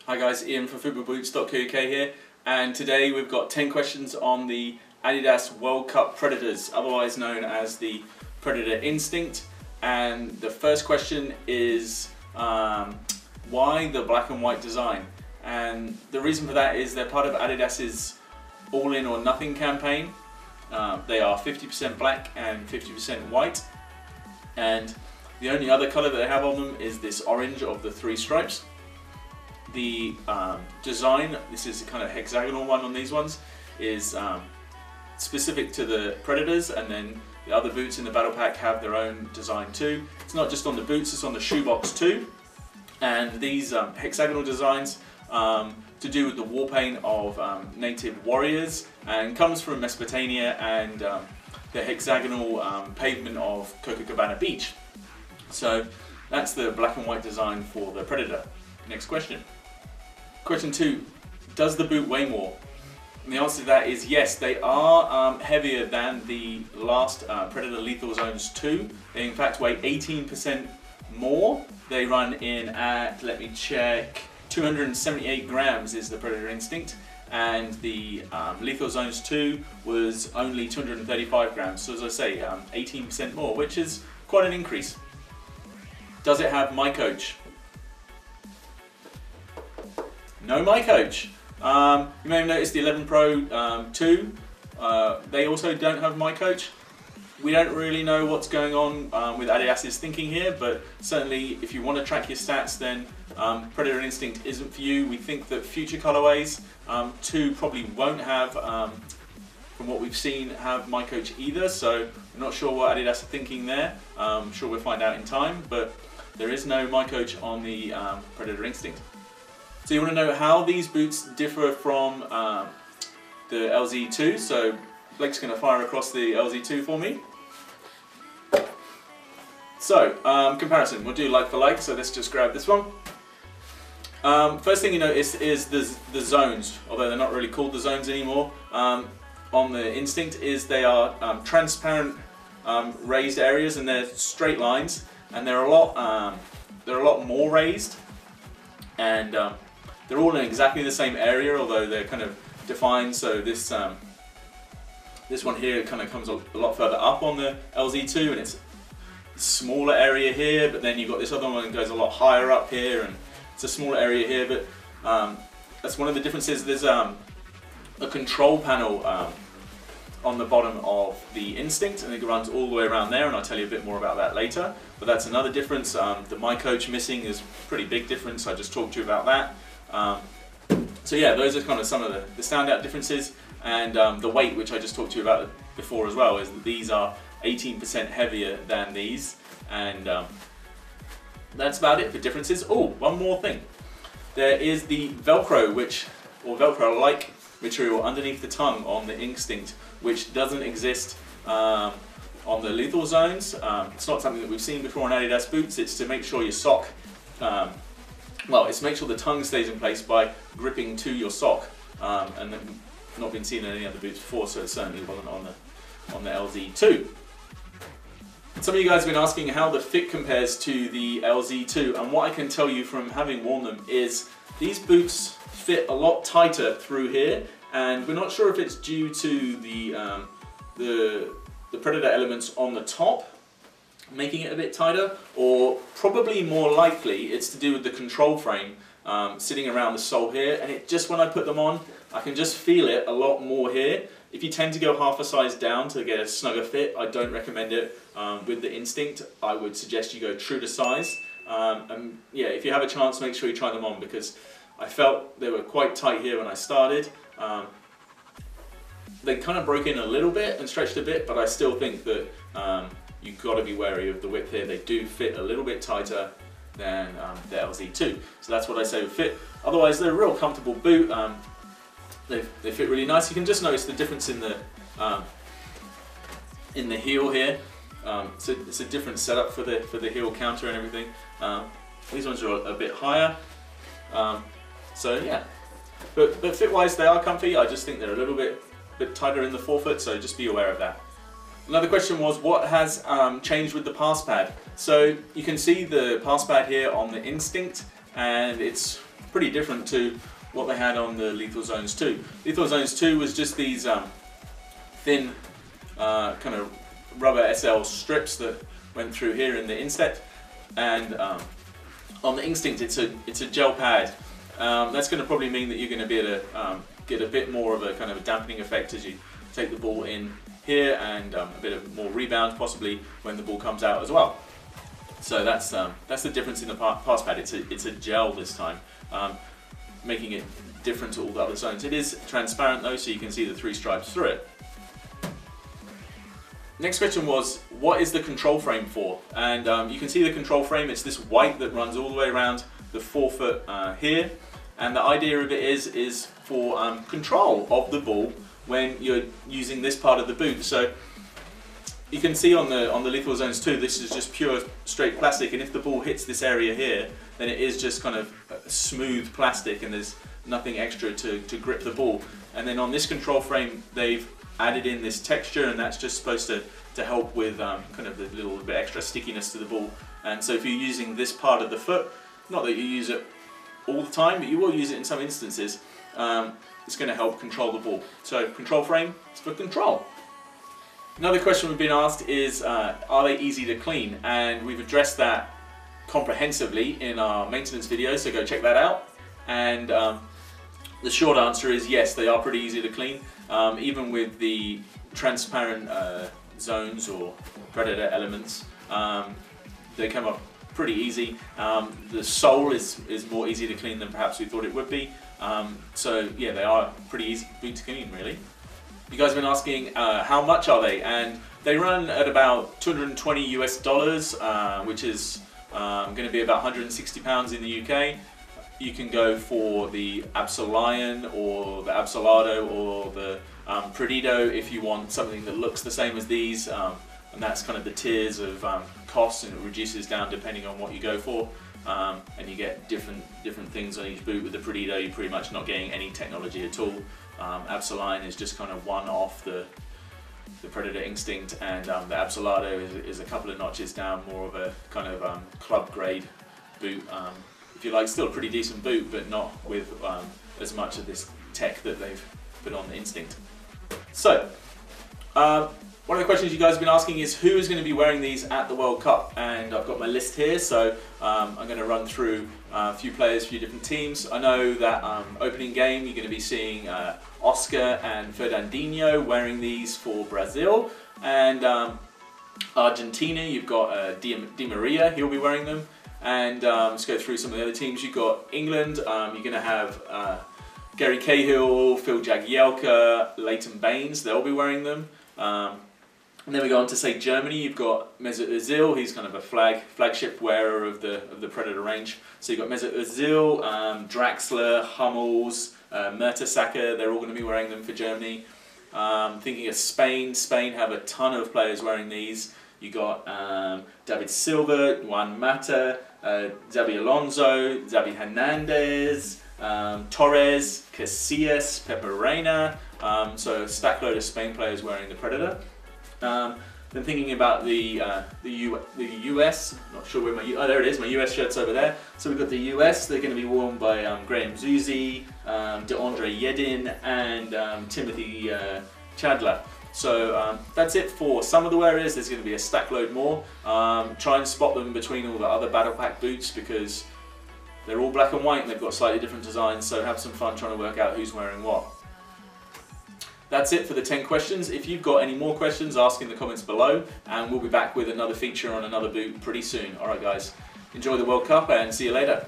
Hi guys, Ian from footballboots.co.uk here, and today we've got 10 questions on the Adidas World Cup Predators, otherwise known as the Predator Instinct. And the first question is why the black and white design? And the reason for that is they're part of Adidas's all in or nothing campaign. They are 50% black and 50% white, and the only other colour that they have on them is this orange of the 3 stripes. The design, this is a kind of hexagonal one on these ones, is specific to the Predators, and then the other boots in the battle pack have their own design too. It's not just on the boots, it's on the shoebox too. And these hexagonal designs to do with the war paint of native warriors, and comes from Mesopotamia and the hexagonal pavement of Copacabana Beach. So that's the black and white design for the Predator. Next question. Question 2, does the boot weigh more? And the answer to that is yes, they are heavier than the last Predator Lethal Zones 2. They in fact weigh 18% more. They run in at, let me check, 278 grams is the Predator Instinct, and the Lethal Zones 2 was only 235 grams. So as I say, 18% more, which is quite an increase. Does it have My Coach? No My Coach. You may have noticed the 11 Pro 2, they also don't have My Coach. We don't really know what's going on with Adidas's thinking here, but certainly if you want to track your stats, then Predator Instinct isn't for you. We think that future colorways 2 probably won't have, from what we've seen, have My Coach either, so I'm not sure what Adidas are thinking there. I'm sure we'll find out in time, but there is no My Coach on the Predator Instinct. So you want to know how these boots differ from the LZ2, so Blake's going to fire across the LZ2 for me. So, comparison, we'll do like for like, so let's just grab this one. First thing you notice is the zones, although they're not really called the zones anymore, on the Instinct, is they are transparent raised areas, and they're straight lines, and they're a lot more raised, and they're all in exactly the same area, although they're kind of defined. So this one here kind of comes a lot further up on the LZ2, and it's a smaller area here, but then you've got this other one that goes a lot higher up here, and it's a smaller area here, but that's one of the differences. There's a control panel on the bottom of the Instinct, and it runs all the way around there, and I'll tell you a bit more about that later. But that's another difference. The My Coach missing is a pretty big difference. I just talked to you about that. So yeah, those are kind of some of the standout differences, and the weight, which I just talked to you about before as well, is that these are 18% heavier than these, and that's about it for differences. Oh, one more thing. There is the Velcro, or Velcro-like material underneath the tongue on the Instinct, which doesn't exist on the Lethal Zones. It's not something that we've seen before on Adidas boots. It's to make sure your sock, it's to make sure the tongue stays in place by gripping to your sock, and not been seen in any other boots before, so it certainly wasn't on the LZ2. Some of you guys have been asking how the fit compares to the LZ2, and what I can tell you from having worn them is these boots fit a lot tighter through here, and we're not sure if it's due to the Predator elements on the top making it a bit tighter, or probably more likely it's to do with the control frame sitting around the sole here, and it just, when I put them on, I can just feel it a lot more here. If you tend to go half a size down to get a snugger fit, I don't recommend it. With the Instinct, I would suggest you go true to size. And yeah, if you have a chance, make sure you try them on, because I felt they were quite tight here when I started. They kind of broke in a little bit and stretched a bit, but I still think that you've got to be wary of the width here. They do fit a little bit tighter than the LZ2. So that's what I say with fit. Otherwise, they're a real comfortable boot. They fit really nice. You can just notice the difference in the heel here. So it's a different setup for the heel counter and everything. These ones are a bit higher. So yeah, but fit-wise they are comfy. I just think they're a little bit tighter in the forefoot, so just be aware of that. Another question was, what has changed with the pass pad? So you can see the pass pad here on the Instinct, and it's pretty different to what they had on the Lethal Zones 2. Lethal Zones 2 was just these thin kind of rubber SL strips that went through here in the inset, and on the Instinct it's a gel pad. That's going to probably mean that you're going to be able to get a bit more of a kind of a dampening effect as you take the ball in here, and a bit of more rebound possibly when the ball comes out as well. So that's the difference in the pass pad. It's a gel this time, making it different to all the other zones. It is transparent though, so you can see the 3 stripes through it. Next question was, what is the control frame for? And you can see the control frame. It's this white that runs all the way around the forefoot here, and the idea of it is for control of the ball when you're using this part of the boot. So you can see on the Lethal Zones 2, this is just pure straight plastic, and if the ball hits this area here, then it is just kind of smooth plastic and there's nothing extra to grip the ball. And then on this control frame, they've added in this texture, and that's just supposed to help with kind of the little bit extra stickiness to the ball. And so if you're using this part of the foot, not that you use it all the time, but you will use it in some instances, it's going to help control the ball. So control frame is for control. Another question we've been asked is, are they easy to clean? And we've addressed that comprehensively in our maintenance video, so go check that out. And the short answer is yes, they are pretty easy to clean. Even with the transparent zones or predator elements, they come up pretty easy. The sole is more easy to clean than perhaps we thought it would be. So yeah, they are pretty easy boot to clean, really. You guys have been asking how much are they, and they run at about $220 US, which is going to be about £160 in the UK. You can go for the Absolion or the Absolado or the Perdido if you want something that looks the same as these, and that's kind of the tiers of costs, and it reduces down depending on what you go for, and you get different things on each boot. With the Perdido, you're pretty much not getting any technology at all. Absolion is just kind of one off the Predator Instinct, and the Absolado is a couple of notches down, more of a kind of club grade boot. If you like, still a pretty decent boot, but not with as much of this tech that they've put on the Instinct. So, one of the questions you guys have been asking is who is going to be wearing these at the World Cup, and I've got my list here, so I'm going to run through a few players, a few different teams. I know that opening game you're going to be seeing Oscar and Fernandinho wearing these for Brazil, and Argentina you've got Di Maria, he'll be wearing them. And let's go through some of the other teams. You've got England, you're going to have Gary Cahill, Phil Jagielka, Leighton Baines, they'll be wearing them. And then we go on to say Germany, you've got Mesut Ozil, he's kind of a flagship wearer of the Predator range. So you've got Mesut Ozil, Draxler, Hummels, Mertesacker, they're all going to be wearing them for Germany. Thinking of Spain, Spain have a ton of players wearing these. You got David Silva, Juan Mata, Xabi Alonso, Xabi Hernandez, Torres, Casillas, Pepe Reina. So a stack load of Spain players wearing the Predator. Then thinking about the US, not sure where my there it is. My US shirt's over there. So we've got the US. They're going to be worn by Graham Zusi, DeAndre Yedin, and Timothy Chadler. So that's it for some of the wearers. There's going to be a stack load more. Try and spot them between all the other Battle Pack boots because they're all black and white and they've got slightly different designs, so have some fun trying to work out who's wearing what. That's it for the 10 questions. If you've got any more questions, ask in the comments below, and we'll be back with another feature on another boot pretty soon. Alright guys, enjoy the World Cup and see you later.